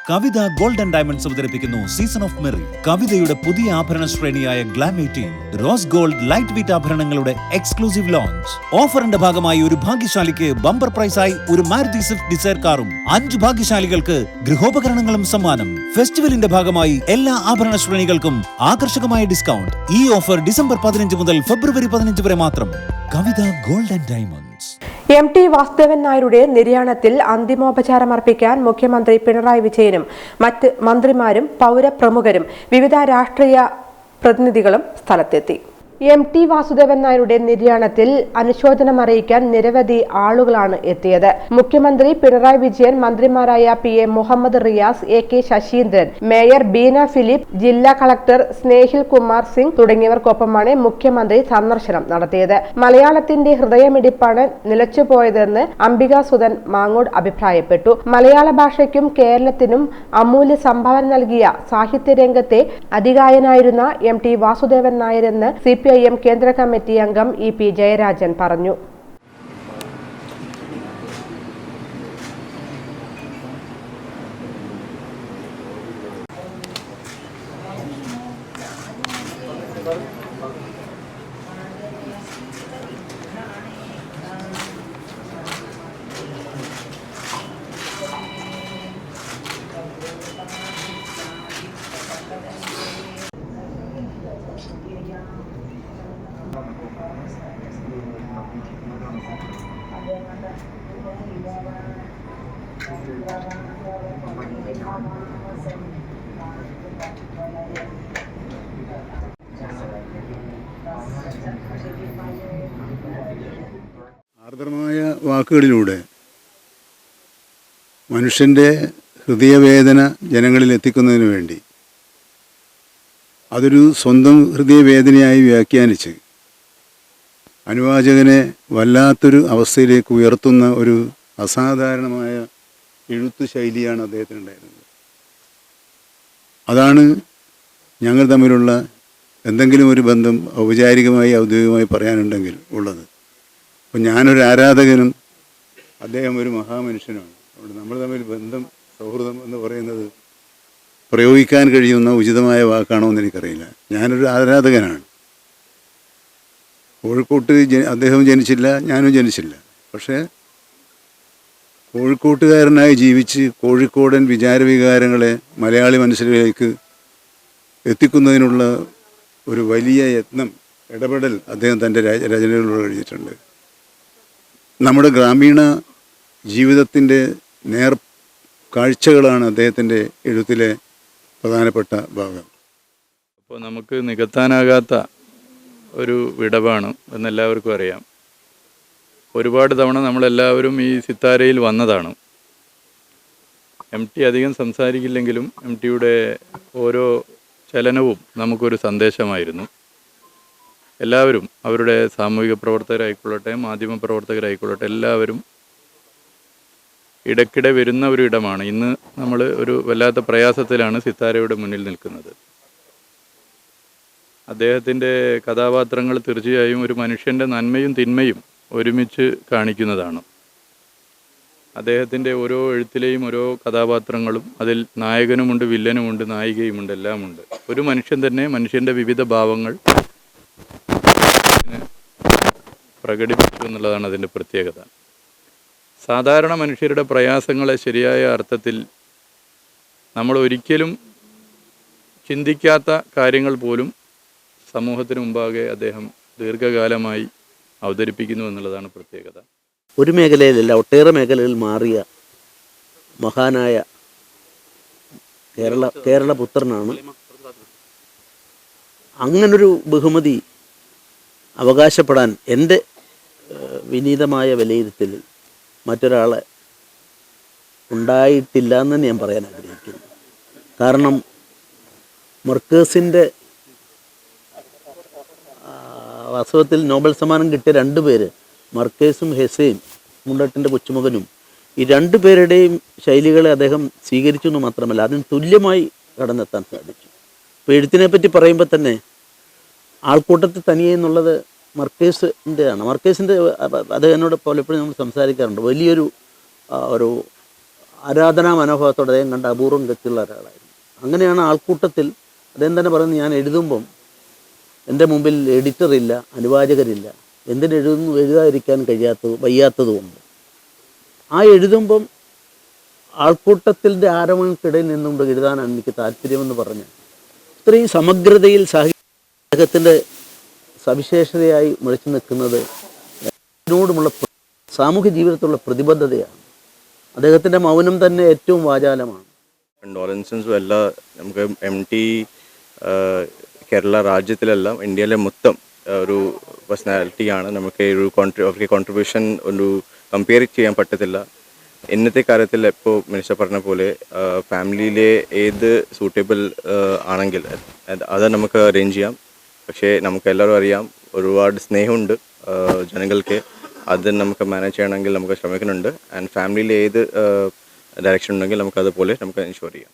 Kavitha gold and diamonds അവതരിപ്പിക്കുന്നു season of merry. കവിതയുടെ പുതിയ ആഭരണ ശ്രേണിയായ glam 18 rose gold light weight ആഭരണങ്ങളുടെ എക്സ്ക്ലൂസീവ് ലോഞ്ച്. ഓഫറിന്റെ ഭാഗമായി ഒരു ഭാഗ്യശാലിക്ക് ബമ്പർ പ്രൈസായി ഒരു മാരുതി സ്വിഫ്റ്റ് ഡിസയർ കാറും 5 ഭാഗ്യശാലികൾക്ക് ഗൃഹോപകരണങ്ങളും സമ്മാനം. ഫെസ്റ്റിവലിന്റെ ഭാഗമായി എല്ലാ ആഭരണ ശ്രേണികൾക്കും ആകർഷകമായ ഡിസ്കൗണ്ട്. ഈ ഓഫർ ഡിസംബർ 15 മുതൽ ഫെബ്രുവരി 15 വരെ മാത്രം. കവിത ഗോൾഡ് ആൻഡ് ഡയമണ്ട്സ്. എം.ടി. വാസുദേവൻ നായരുടെ നിര്യാണത്തിൽ അന്തിമോപചാരം അർപ്പിക്കാൻ മുഖ്യമന്ത്രി പിണറായി വിജയനും മറ്റ് മന്ത്രിമാരും പൗരപ്രമുഖരും വിവിധ രാഷ്ട്രീയ പ്രതിനിധികളും സ്ഥലത്തെത്തി. എം.ടി. വാസുദേവൻ നായരുടെ നിര്യാണത്തിൽ അനുശോചനം അറിയിക്കാൻ നിരവധി ആളുകളാണ് എത്തിയത്. മുഖ്യമന്ത്രി പിണറായി വിജയൻ, മന്ത്രിമാരായ P.A. Muhammad Riyas, A.K. Saseendran, mayor Beena Philip, ജില്ലാ കളക്ടർ സ്നേഹിൽ കുമാർ സിംഗ് തുടങ്ങിയവർക്കൊപ്പമാണ് മുഖ്യമന്ത്രി സന്ദർശനം നടത്തിയത്. മലയാളത്തിന്റെ ഹൃദയമിടിപ്പാണ് നിലച്ചുപോയതെന്ന് അംബികാസുധൻ മാങ്ങോട് അഭിപ്രായപ്പെട്ടു. മലയാള ഭാഷയ്ക്കും കേരളത്തിനും അമൂല്യ സംഭാവന നൽകിയ സാഹിത്യരംഗത്തെ അതികായനായിരുന്ന എം.ടി. വാസുദേവൻ നായരെന്ന് CPIM കേന്ദ്ര കമ്മിറ്റി അംഗം E.P. ജയരാജൻ പറഞ്ഞു. ആർദ്രമായ വാക്കുകളിലൂടെ മനുഷ്യൻ്റെ ഹൃദയവേദന ജനങ്ങളിൽ എത്തിക്കുന്നതിന് വേണ്ടി അതൊരു സ്വന്തം ഹൃദയവേദനയായി വ്യാഖ്യാനിച്ച് അനുവാചകനെ വല്ലാത്തൊരു അവസ്ഥയിലേക്ക് ഉയർത്തുന്ന ഒരു അസാധാരണമായ എഴുത്തു ശൈലിയാണ് അദ്ദേഹത്തിനുണ്ടായിരുന്നത്. അതാണ് ഞങ്ങൾ തമ്മിലുള്ള എന്തെങ്കിലും ഒരു ബന്ധം ഔപചാരികമായി ഔദ്യോഗികമായി പറയാനുണ്ടെങ്കിൽ ഉള്ളത്. അപ്പോൾ ഞാനൊരു ആരാധകനും അദ്ദേഹം ഒരു മഹാമനുഷ്യനുമാണ്. അതുകൊണ്ട് നമ്മൾ തമ്മിൽ ബന്ധം, സൗഹൃദം എന്ന് പറയുന്നത് പ്രയോഗിക്കാൻ കഴിയുന്ന ഉചിതമായ വാക്കാണോ എന്ന് എനിക്കറിയില്ല. ഞാനൊരു ആരാധകനാണ്. കോഴിക്കോട്ട് അദ്ദേഹം ജനിച്ചില്ല, ഞാനും ജനിച്ചില്ല. പക്ഷേ കോഴിക്കോട്ടുകാരനായി ജീവിച്ച് കോഴിക്കോടൻ വിചാരവികാരങ്ങളെ മലയാളി മനസ്സിലേക്ക് എത്തിക്കുന്നതിനുള്ള ഒരു വലിയ യത്നം, ഇടപെടൽ അദ്ദേഹം തൻ്റെ രചനകളിലൂടെ എഴുതിയിട്ടുണ്ട്. നമ്മുടെ ഗ്രാമീണ ജീവിതത്തിൻ്റെ നേർ കാഴ്ചകളാണ് അദ്ദേഹത്തിൻ്റെ എഴുത്തിലെ പ്രധാനപ്പെട്ട ഭാഗം. അപ്പോൾ നമുക്ക് നികത്താനാകാത്ത ഒരു വിടവാണ് എന്നെല്ലാവർക്കും അറിയാം. ഒരുപാട് തവണ നമ്മളെല്ലാവരും ഈ സിത്താരയിൽ വന്നതാണ്. എം.ടി. അധികം സംസാരിക്കില്ലെങ്കിലും എം.ടിയുടെ ഓരോ ചലനവും നമുക്കൊരു സന്ദേശമായിരുന്നു. എല്ലാവരും, അവരുടെ സാമൂഹിക പ്രവർത്തകരായിക്കൊള്ളട്ടെ, മാധ്യമ പ്രവർത്തകരായിക്കൊള്ളട്ടെ, എല്ലാവരും ഇടയ്ക്കിടെ വരുന്ന ഒരു ഇടമാണ്. ഇന്ന് നമ്മൾ ഒരു വല്ലാത്ത പ്രയാസത്തിലാണ് സിത്താരയുടെ മുന്നിൽ നിൽക്കുന്നത്. അദ്ദേഹത്തിൻ്റെ കഥാപാത്രങ്ങൾ തീർച്ചയായും ഒരു മനുഷ്യൻ്റെ നന്മയും തിന്മയും ഒരുമിച്ച് കാണിക്കുന്നതാണ്. അദ്ദേഹത്തിൻ്റെ ഓരോ എഴുത്തിലെയും ഓരോ കഥാപാത്രങ്ങളും അതിൽ നായകനുമുണ്ട്, വില്ലനുമുണ്ട്, നായികയുമുണ്ട്, എല്ലാമുണ്ട്. ഒരു മനുഷ്യൻ തന്നെ മനുഷ്യൻ്റെ വിവിധ ഭാവങ്ങൾ പ്രകടിപ്പിച്ചു എന്നുള്ളതാണ് അതിൻ്റെ പ്രത്യേകത. സാധാരണ മനുഷ്യരുടെ പ്രയാസങ്ങളെ ശരിയായ അർത്ഥത്തിൽ നമ്മൾ ഒരിക്കലും ചിന്തിക്കാത്ത കാര്യങ്ങൾ പോലും സമൂഹത്തിന് മുമ്പാകെ അദ്ദേഹം ദീർഘകാലമായി അവതരിപ്പിക്കുന്നു എന്നുള്ളതാണ് പ്രത്യേകത. ഒരു മേഖലയിലല്ല, ഒട്ടേറെ മേഖലകളിൽ മാറിയ മഹാനായ കേരള പുത്രനാണ്. അങ്ങനൊരു ബഹുമതി അവകാശപ്പെടാൻ എൻ്റെ വിനീതമായ വിലയിരുത്തലിൽ മറ്റൊരാളെ ഉണ്ടായിട്ടില്ല എന്ന് തന്നെ ഞാൻ പറയാൻ ആഗ്രഹിക്കുന്നു. കാരണം മർക്കേസിൻ്റെ വാസ്തവത്തിൽ നോബൽ സമ്മാനം കിട്ടിയ 2 പേര്, മർക്കേസും ഹെസയും, മുണ്ടട്ടിൻ്റെ കൊച്ചുമകനും, ഈ 2 പേരുടെയും ശൈലികളെ അദ്ദേഹം സ്വീകരിച്ചു എന്ന് മാത്രമല്ല അതിന് തുല്യമായി കടന്നെത്താൻ സാധിച്ചു. ഇപ്പോൾ എഴുത്തിനെ പറ്റി പറയുമ്പോൾ തന്നെ ആൾക്കൂട്ടത്തിൽ തനിയെ എന്നുള്ളത് മർക്കേസിൻ്റെയാണ്. മർക്കേസിൻ്റെ അദ്ദേഹത്തിനോട് പലപ്പോഴും നമ്മൾ സംസാരിക്കാറുണ്ട്. വലിയൊരു ആരാധനാ മനോഭാവത്തോടെ അദ്ദേഹം കണ്ട അപൂർവം ഗതിയുള്ള ഒരാളായിരുന്നു. അങ്ങനെയാണ് ആൾക്കൂട്ടത്തിൽ അദ്ദേഹം തന്നെ പറയുന്നത്, ഞാൻ എഴുതുമ്പം എൻ്റെ മുമ്പിൽ എഡിറ്ററില്ല, അനുവാചകരില്ല, എഴുതാതിരിക്കാൻ വയ്യാത്തതുകൊണ്ട് ആ എഴുതുമ്പം ആൾക്കൂട്ടത്തിൻ്റെ ആരവങ്ങൾക്കിടയിൽ നിന്നുകൊണ്ട് എഴുതാനാണ് എനിക്ക് താല്പര്യമെന്ന് പറഞ്ഞ് ഇത്രയും സമഗ്രതയിൽ അദ്ദേഹത്തിൻ്റെ സവിശേഷതയായി മുഴച്ചു നിൽക്കുന്നത് അതിനോടുമുള്ള സാമൂഹ്യ ജീവിതത്തിലുള്ള പ്രതിബദ്ധതയാണ്. അദ്ദേഹത്തിൻ്റെ മൗനം തന്നെ ഏറ്റവും വാചാലമാണ്. കണ്ടോളൻസൻസും എല്ലാം നമുക്ക് MT കേരള രാജ്യത്തിലെല്ലാം ഇന്ത്യയിലെ മൊത്തം ഒരു പേഴ്സണാലിറ്റിയാണ്. നമുക്ക് ഒരു അവർക്ക് കോൺട്രിബ്യൂഷൻ ഒരു കമ്പയർ ചെയ്യാൻ പറ്റത്തില്ല. ഇന്നത്തെ കാര്യത്തിൽ ഇപ്പോൾ മിനിസ്റ്റർ പറഞ്ഞ പോലെ ഫാമിലിയിലെ ഏത് സൂട്ടബിൾ ആണെങ്കിൽ അത് നമുക്ക് അറേഞ്ച് ചെയ്യാം. പക്ഷേ നമുക്ക് എല്ലാവരും അറിയാം, ഒരുപാട് സ്നേഹമുണ്ട് ജനങ്ങൾക്ക്. അത് നമുക്ക് മാനേജ് ചെയ്യണമെങ്കിൽ നമുക്ക് ശ്രമിക്കുന്നുണ്ട്. ആൻഡ് ഫാമിലിയിൽ ഏത് ഡയറക്ഷൻ ഉണ്ടെങ്കിൽ നമുക്ക് അതുപോലെ നമുക്ക് എൻഷുർ ചെയ്യാം.